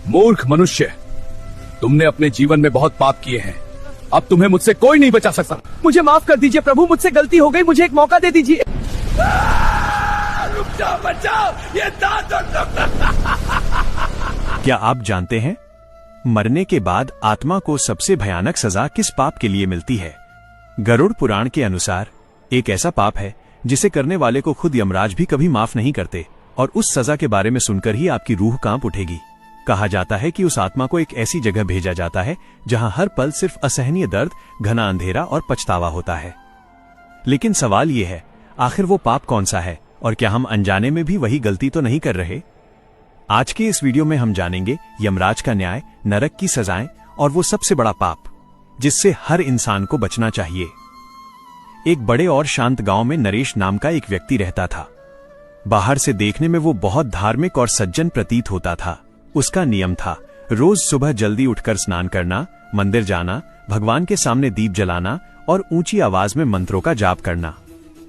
मूर्ख मनुष्य, तुमने अपने जीवन में बहुत पाप किए हैं। अब तुम्हें मुझसे कोई नहीं बचा सकता। मुझे माफ कर दीजिए प्रभु, मुझसे गलती हो गई, मुझे एक मौका दे दीजिए। रुक जाओ, बचाओ, ये दांत क्या आप जानते हैं मरने के बाद आत्मा को सबसे भयानक सजा किस पाप के लिए मिलती है? गरुड़ पुराण के अनुसार एक ऐसा पाप है जिसे करने वाले को खुद यमराज भी कभी माफ नहीं करते, और उस सजा के बारे में सुनकर ही आपकी रूह कांप उठेगी। कहा जाता है कि उस आत्मा को एक ऐसी जगह भेजा जाता है जहां हर पल सिर्फ असहनीय दर्द, घना अंधेरा और पछतावा होता है। लेकिन सवाल यह है, आखिर वो पाप कौन सा है, और क्या हम अनजाने में भी वही गलती तो नहीं कर रहे? आज के इस वीडियो में हम जानेंगे यमराज का न्याय, नरक की सजाएं और वो सबसे बड़ा पाप जिससे हर इंसान को बचना चाहिए। एक बड़े और शांत गांव में नरेश नाम का एक व्यक्ति रहता था। बाहर से देखने में वो बहुत धार्मिक और सज्जन प्रतीत होता था। उसका नियम था रोज सुबह जल्दी उठकर स्नान करना, मंदिर जाना, भगवान के सामने दीप जलाना और ऊंची आवाज में मंत्रों का जाप करना।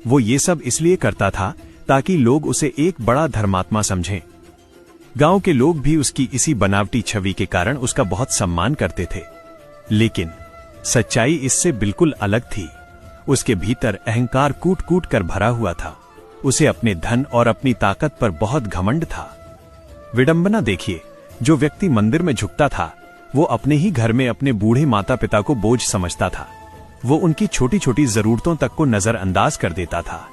वो ये सब इसलिए करता था ताकि लोग उसे एक बड़ा धर्मात्मा समझें। गांव के लोग भी उसकी इसी बनावटी छवि के कारण उसका बहुत सम्मान करते थे। लेकिन सच्चाई इससे बिल्कुल अलग थी। उसके भीतर अहंकार कूट कूट कर भरा हुआ था। उसे अपने धन और अपनी ताकत पर बहुत घमंड था। विडंबना देखिए, जो व्यक्ति मंदिर में झुकता था वो अपने ही घर में अपने बूढ़े माता पिता को बोझ समझता था। वो उनकी छोटी छोटी जरूरतों तक को नजरअंदाज कर देता था।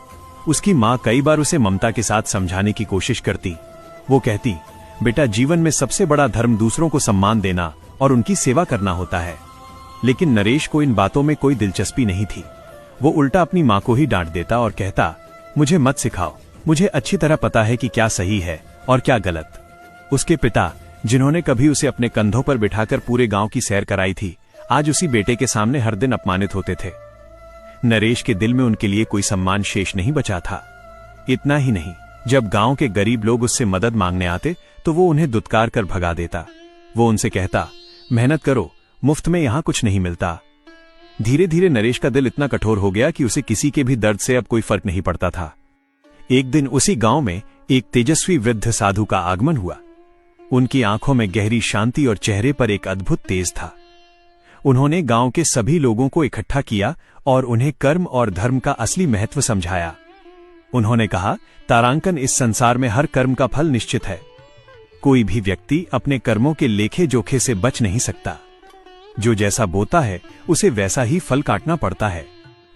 उसकी माँ कई बार उसे ममता के साथ समझाने की कोशिश करती। वो कहती, बेटा, जीवन में सबसे बड़ा धर्म दूसरों को सम्मान देना और उनकी सेवा करना होता है। लेकिन नरेश को इन बातों में कोई दिलचस्पी नहीं थी। वो उल्टा अपनी माँ को ही डांट देता और कहता, मुझे मत सिखाओ, मुझे अच्छी तरह पता है कि क्या सही है और क्या गलत। उसके पिता, जिन्होंने कभी उसे अपने कंधों पर बिठाकर पूरे गांव की सैर कराई थी, आज उसी बेटे के सामने हर दिन अपमानित होते थे। नरेश के दिल में उनके लिए कोई सम्मान शेष नहीं बचा था। इतना ही नहीं, जब गांव के गरीब लोग उससे मदद मांगने आते तो वो उन्हें दुत्कार कर भगा देता। वो उनसे कहता, मेहनत करो, मुफ्त में यहां कुछ नहीं मिलता। धीरे धीरे नरेश का दिल इतना कठोर हो गया कि उसे किसी के भी दर्द से अब कोई फर्क नहीं पड़ता था। एक दिन उसी गांव में एक तेजस्वी वृद्ध साधु का आगमन हुआ। उनकी आंखों में गहरी शांति और चेहरे पर एक अद्भुत तेज था। उन्होंने गांव के सभी लोगों को इकट्ठा किया और उन्हें कर्म और धर्म का असली महत्व समझाया। उन्होंने कहा, तारांकन, इस संसार में हर कर्म का फल निश्चित है। कोई भी व्यक्ति अपने कर्मों के लेखे जोखे से बच नहीं सकता। जो जैसा बोता है उसे वैसा ही फल काटना पड़ता है।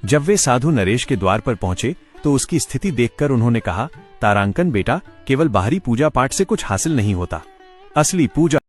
जब वे साधु नरेश के द्वार पर पहुंचे तो उसकी स्थिति देखकर उन्होंने कहा, तारांकन बेटा, केवल बाहरी पूजा पाठ से कुछ हासिल नहीं होता। असली पूजा